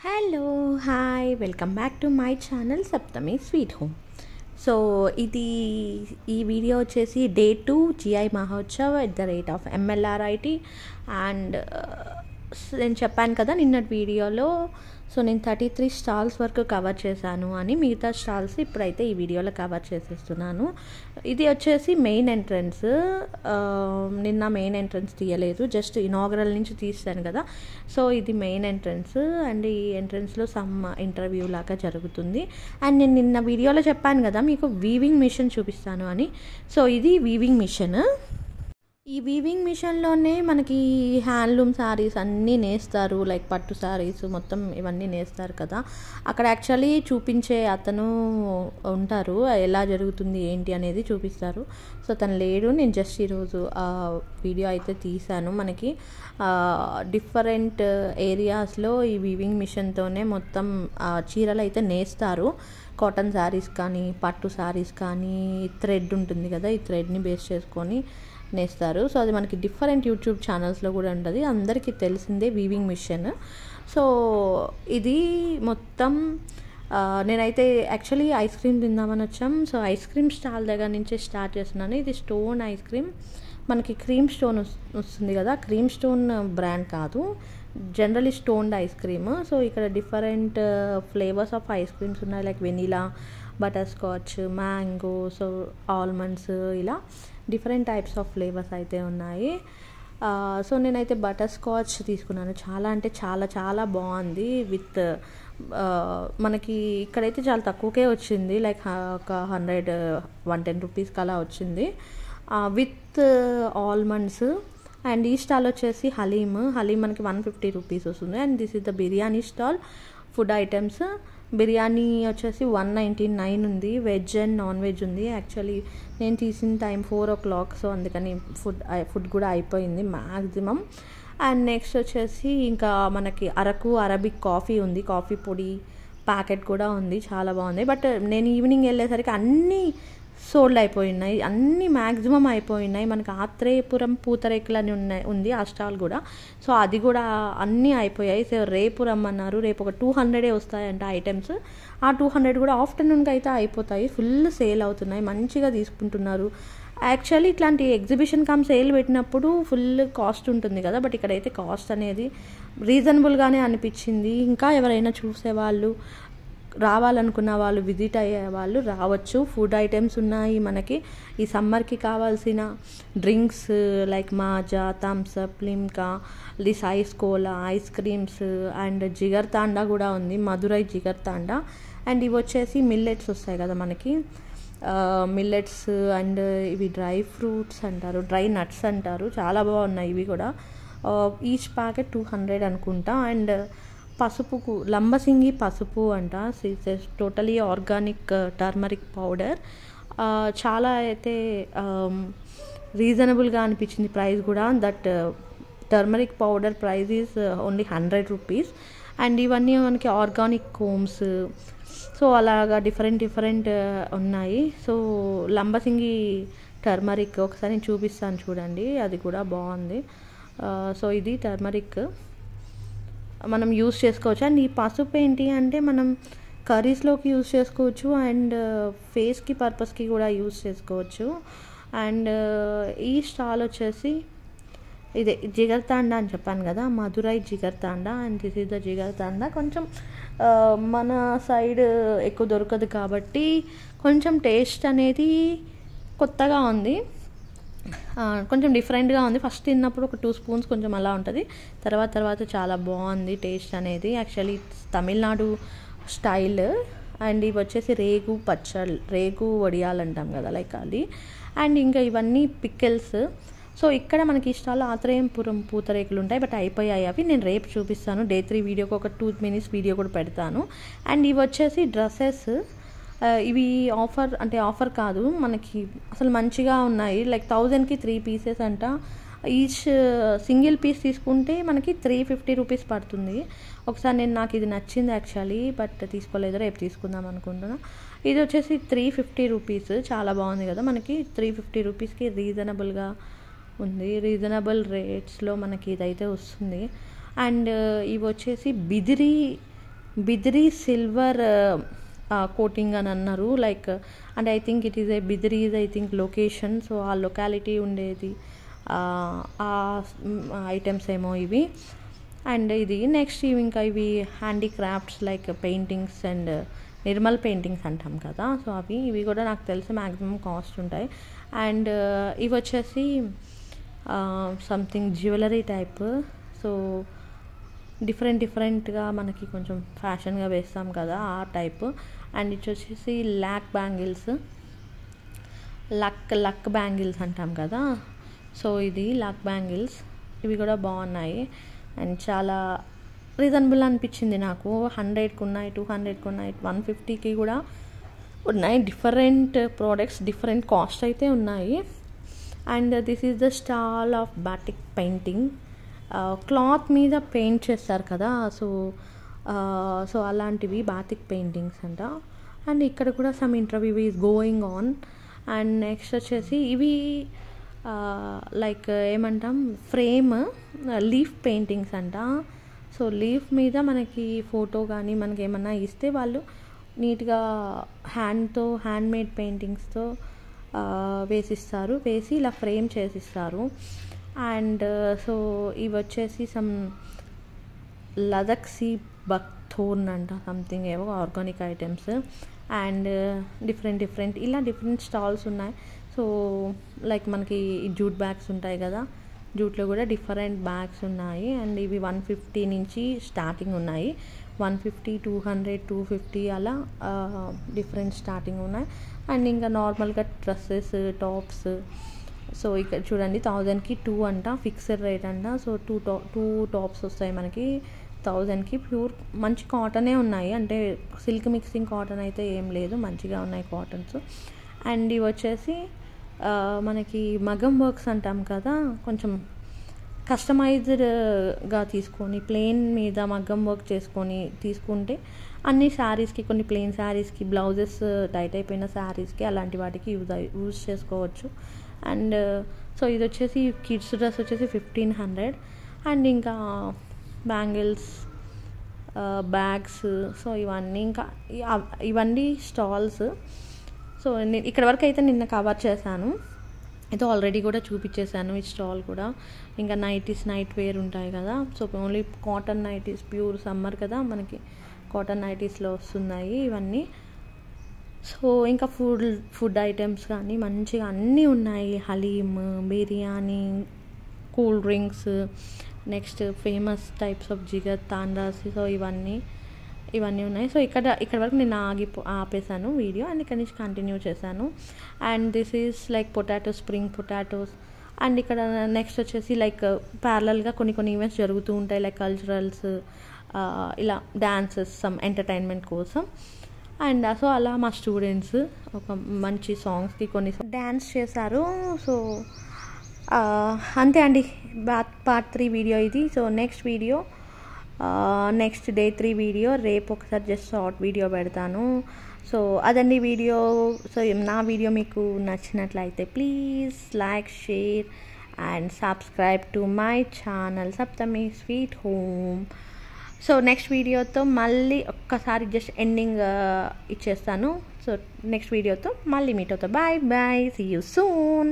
Hello hi welcome back to my channel Saptami sweet home. So ఈ video వచ్చేసి day 2 GI Mahotsav at the rate of MLRIT. And నేను చెప్పాను కదా నిన్నటి వీడియోలో, సో నేను 33 స్టాల్స్ వరకు కవర్ చేశాను అని. మిగతా స్టాల్స్ ఇప్పుడైతే ఈ వీడియోలో కవర్ చేసేస్తున్నాను. ఇది వచ్చేసి మెయిన్ ఎంట్రన్స్. నిన్న మెయిన్ ఎంట్రన్స్ తీయలేదు, జస్ట్ ఇనాగరల్ నుంచి తీస్తాను కదా. సో ఇది మెయిన్ ఎంట్రన్స్ అండ్ ఈ ఎంట్రన్స్లో సమ్ ఇంటర్వ్యూ లాగా జరుగుతుంది. అండ్ నేను నిన్న వీడియోలో చెప్పాను కదా మీకు వీవింగ్ మిషన్ చూపిస్తాను అని. సో ఇది వీవింగ్ మిషన్. ఈ వీవింగ్ మిషన్లోనే మనకి హ్యాండ్లూమ్ శారీస్ అన్నీ నేస్తారు, లైక్ పట్టు శారీస్ మొత్తం ఇవన్నీ నేస్తారు కదా. అక్కడ యాక్చువల్లీ చూపించే అతను ఉంటారు, ఎలా జరుగుతుంది ఏంటి అనేది చూపిస్తారు. సో తను లేడు, నేను జస్ట్ ఈరోజు వీడియో అయితే తీశాను. మనకి డిఫరెంట్ ఏరియాస్లో ఈ వీవింగ్ మిషన్తోనే మొత్తం చీరలు అయితే నేస్తారు. కాటన్ శారీస్ కానీ పట్టు శారీస్ కానీ థ్రెడ్ ఉంటుంది కదా, ఈ థ్రెడ్ని బేస్ చేసుకొని నేస్తారు. సో అది మనకి డిఫరెంట్ యూట్యూబ్ ఛానల్స్లో కూడా ఉంటుంది, అందరికీ తెలిసిందే వీవింగ్ మిషన్. సో ఇది మొత్తం నేనైతే యాక్చువల్లీ ఐస్ క్రీమ్ తిందామని వచ్చాం. సో ఐస్ క్రీమ్ స్టాల్ దగ్గర నుంచి స్టార్ట్ చేస్తున్నాను. ఇది స్టోన్ ఐస్ క్రీమ్, మనకి క్రీమ్ స్టోన్ వస్తుంది కదా, క్రీమ్ స్టోన్ బ్రాండ్ కాదు, generally stoned ice cream. So ఇక్కడ different flavours of ice creams ఉన్నాయి, like vanilla, butterscotch, mango, so almonds, ఇలా డిఫరెంట్ టైప్స్ ఆఫ్ ఫ్లేవర్స్ అయితే ఉన్నాయి. సో నేనైతే బటర్ స్కాచ్ తీసుకున్నాను. చాలా అంటే చాలా చాలా బాగుంది. విత్ మనకి ఇక్కడైతే చాలా తక్కువకే వచ్చింది, లైక్ ఒక 110 రూపీస్కి అలా వచ్చింది విత్ ఆల్మండ్స్. అండ్ ఈ స్టాల్ వచ్చేసి హలీమ్ మనకి 150 రూపీస్ వస్తుంది. And this is the biryani stall, food items. Biryani వచ్చేసి 199 ఉంది, వెజ్ అండ్ నాన్ వెజ్ ఉంది. యాక్చువల్లీ నేను తీసిన టైం 4 o'clock, సో అందుకని ఫుడ్ కూడా అయిపోయింది మ్యాక్సిమం. అండ్ నెక్స్ట్ వచ్చేసి ఇంకా మనకి అరబిక్ కాఫీ ఉంది, కాఫీ పొడి ప్యాకెట్ కూడా ఉంది, చాలా బాగుంది. బట్ నేను ఈవినింగ్ వెళ్ళేసరికి అన్నీ సోల్డ్ అయిపోయినాయి, అన్నీ మ్యాక్సిమం అయిపోయినాయి. మనకి ఆత్రేయపురం పూతరేకులని ఉంది ఆ స్టాల్ కూడా. సో అది కూడా అన్నీ అయిపోయాయి. సో రేపు రమ్మన్నారు, రేపు ఒక 200 వస్తాయంట ఐటమ్స్. ఆ 200 కూడా ఆఫ్టర్నూన్కి అయితే అయిపోతాయి, ఫుల్ సేల్ అవుతున్నాయి, మంచిగా తీసుకుంటున్నారు. యాక్చువల్లీ ఇట్లాంటి ఎగ్జిబిషన్ కమ్ సేల్ పెట్టినప్పుడు ఫుల్ కాస్ట్ ఉంటుంది కదా, బట్ ఇక్కడైతే కాస్ట్ అనేది రీజనబుల్గానే అనిపించింది. ఇంకా ఎవరైనా చూసేవాళ్ళు, రావాలనుకున్న వాళ్ళు, విజిట్ అయ్యే వాళ్ళు రావచ్చు. ఫుడ్ ఐటమ్స్ ఉన్నాయి మనకి. ఈ సమ్మర్కి కావాల్సిన drinks like Maaza, Thums Up, Limca, this ice cola, ice creams and jigarthanda కూడా ఉంది, మధురై జిగర్ తాండా. అండ్ ఇవి వచ్చేసి మిల్లెట్స్ వస్తాయి కదా మనకి, మిల్లెట్స్ అండ్ ఇవి డ్రై ఫ్రూట్స్ అంటారు, డ్రై నట్స్ అంటారు, చాలా బాగున్నాయి ఇవి కూడా. ఈచ్ ప్యాకెట్ 200 అనుకుంటా. అండ్ పసుపుకు లంబసింగి పసుపు అంట, టోటలీ ఆర్గానిక్ టర్మరిక్ పౌడర్. చాలా అయితే రీజనబుల్గా అనిపించింది ప్రైస్ కూడా. That turmeric powder price is only 100 rupees. And ఇవన్నీ మనకి ఆర్గానిక్ కోమ్స్, సో అలాగా డిఫరెంట్ ఉన్నాయి. సో లంబసింగి టర్మరిక్ ఒకసారి నేను చూపిస్తాను చూడండి, అది కూడా బాగుంది. సో ఇది టర్మరిక్ మనం యూస్ చేసుకోవచ్చు. అండ్ ఈ పసుపు ఏంటి అంటే మనం కర్రీస్లోకి యూస్ చేసుకోవచ్చు అండ్ ఫేస్కి పర్పస్కి కూడా యూస్ చేసుకోవచ్చు. అండ్ ఈ స్టాల్ వచ్చేసి ఇదే జిగర్ తాండా అని చెప్పాను కదా, Madurai jigarthanda. And this is the jigarthanda. కొంచెం మన సైడ్ ఎక్కువ దొరకదు కాబట్టి కొంచెం టేస్ట్ అనేది కొత్తగా ఉంది, కొంచెం డిఫరెంట్గా ఉంది. ఫస్ట్ తిన్నప్పుడు ఒక 2 స్పూన్స్ కొంచెం అలా ఉంటుంది, తర్వాత చాలా బాగుంది టేస్ట్ అనేది. Actually Tamil Nadu style. అండ్ ఇవి వచ్చేసి రేగు వడియాలు అంటాం కదా, లైక్ అది. అండ్ ఇంకా ఇవన్నీ పికిల్స్. సో ఇక్కడ మనకి స్టాల్లో ఆత్రేయపురం పూతరేకులు ఉంటాయి, బట్ అయిపోయాయి అవి. నేను రేపు చూపిస్తాను, డే 3 వీడియోకి ఒక 2 minutes వీడియో కూడా పెడతాను. అండ్ ఇవి వచ్చేసి డ్రెస్సెస్. ఇవి ఆఫర్ కాదు మనకి, అసలు మంచిగా ఉన్నాయి. లైక్ 1000కి 3 పీసెస్ అంట. ఈచ్ సింగిల్ పీస్ తీసుకుంటే మనకి 350 రూపీస్ పడుతుంది. ఒకసారి నాకు ఇది నచ్చింది యాక్చువల్లీ, బట్ తీసుకోలేదు, రేపు తీసుకుందాం అనుకుంటున్నా. ఇది వచ్చేసి 350 రూపీస్, చాలా బాగుంది కదా. మనకి 350 రూపీస్కి రీజనబుల్గా ఉంది, రీజనబుల్ రేట్స్లో మనకి ఇదైతే వస్తుంది. అండ్ ఇవి వచ్చేసి బిదిరి బిద్రీ సిల్వర్ కోటింగ్ అని అన్నారు. Like and I think it is Bidri is I think location. So ఆ లొకాలిటీ ఉండేది ఆ ఐటమ్స్ ఏమో ఇవి. అండ్ ఇది నెక్స్ట్ ఇంకా ఇవి handicrafts like paintings and Nirmal paintings అంటాం కదా. సో ఇవి కూడా నాకు తెలిసి మ్యాక్సిమం కాస్ట్ ఉంటాయి. అండ్ ఇవి వచ్చేసి సంథింగ్ జ్యువెలరీ టైప్. సో డిఫరెంట్గా మనకి కొంచెం ఫ్యాషన్గా వేస్తాం కదా ఆ టైప్. అండ్ ఇది వచ్చేసి లక్ బ్యాంగిల్స్ అంటాం కదా. సో ఇది లక్ బ్యాంగిల్స్, ఇవి కూడా బాగున్నాయి అండ్ చాలా రీజనబుల్ అనిపించింది నాకు. 100కి ఉన్నాయి, 200కి ఉన్నాయి, 150కి కూడా ఉన్నాయి. డిఫరెంట్ ప్రోడక్ట్స్ డిఫరెంట్ కాస్ట్ అయితే ఉన్నాయి. And this is the stall of batik painting. Cloth మీద పెయింట్ చేస్తారు కదా. సో అలాంటివి బాతిక్ పెయింటింగ్స్ అంట. అండ్ ఇక్కడ కూడా some interview is going on. And next వచ్చేసి ఇవి లైక్ ఏమంటాం ఫ్రేమ్ లీఫ్ పెయింటింగ్స్ అంట. సో లీఫ్ మీద మనకి ఫోటో కానీ మనకి ఏమన్నా ఇస్తే వాళ్ళు నీట్గా హ్యాండ్మేడ్ పెయింటింగ్స్తో వేసి ఇలా ఫ్రేమ్ చేసిస్తారు. అండ్ సో ఇవి వచ్చేసి సమ్ లదక్సీ బక్థోర్న్ అంట సంథింగ్ ఏవో organic items. And different stalls ఉన్నాయి. సో లైక్ మనకి జూట్ బ్యాగ్స్ ఉంటాయి కదా, జూట్లో కూడా డిఫరెంట్ బ్యాగ్స్ ఉన్నాయి. అండ్ ఇవి 150 నుంచి స్టార్టింగ్ ఉన్నాయి. 150, 200, 250 అలా డిఫరెంట్ స్టార్టింగ్ ఉన్నాయి. అండ్ ఇంకా నార్మల్గా డ్రెస్సెస్, టాప్స్. సో ఇక్కడ చూడండి 1000కి 2 అంట, ఫిక్స్డ్ రేట్ అంట. సో టూ టాప్స్ వస్తాయి మనకి 1000కి. ప్యూర్ మంచి కాటనే ఉన్నాయి, అంటే సిల్క్ మిక్సింగ్ కాటన్ అయితే ఏం లేదు, మంచిగా ఉన్నాయి కాటన్స్. అండ్ ఇవి వచ్చేసి మనకి మగం వర్క్స్ అంటాం కదా, కొంచెం కస్టమైజ్డ్గా తీసుకొని ప్లెయిన్ మీద మగ్గం వర్క్ తీసుకుంటే అన్ని శారీస్కి, కొన్ని ప్లెయిన్ శారీస్కి, బ్లౌజెస్ టైట్ అయిపోయిన శారీస్కి అలాంటి వాటికి యూజ్ చేసుకోవచ్చు. అండ్ సో ఇది వచ్చేసి కిడ్స్ డ్రెస్ వచ్చేసి 1500. అండ్ ఇంకా బ్యాంగిల్స్, బ్యాగ్స్, సో ఇవన్నీ స్టాల్స్. సో ఇక్కడ వరకు అయితే నిన్న కవర్ చేశాను, అయితే ఆల్రెడీ కూడా చూపించేశాను ఈ స్టాల్ కూడా. ఇంకా నైట్ వేర్ ఉంటాయి కదా. So only cotton nighties, pure summer కదా మనకి, కాటన్ నైటీస్లో వస్తున్నాయి ఇవన్నీ. సో ఇంకా ఫుడ్ ఐటమ్స్ కానీ మంచిగా అన్నీ ఉన్నాయి. Haleem, biryani, cool drinks, next famous types of jigarthandas. So ఇవన్నీ ఉన్నాయి. సో ఇక్కడ వరకు నేను ఆపేసాను వీడియో, అండ్ ఇక్కడ నుంచి కంటిన్యూ చేశాను. And this is like spring potatoes. And ఇక్కడ నెక్స్ట్ వచ్చేసి లైక్ ప్యారలల్గా కొన్ని ఈవెంట్స్ జరుగుతూ ఉంటాయి, లైక్ కల్చరల్స్, ఇలా డాన్సెస్, సమ్ ఎంటర్టైన్మెంట్ కోసం. అండ్ సో అలా మా స్టూడెంట్స్ ఒక మంచి సాంగ్స్కి కొన్ని డ్యాన్స్ చేశారు. సో అంతే అండి, పార్ట్ 3 వీడియో ఇది. సో నెక్స్ట్ డే 3 వీడియో రేపు ఒకసారి జస్ట్ షార్ట్ వీడియో పెడతాను. సో అదండి వీడియో. సో నా వీడియో మీకు నచ్చినట్లయితే please like, share and subscribe to my channel Saptami sweet home. So next వీడియోతో మళ్ళీ ఒక్కసారి జస్ట్ ఎండింగ్ ఇచ్చేస్తాను. సో నెక్స్ట్ వీడియోతో మళ్ళీ మీట్ అవుతా. Bye, see you soon.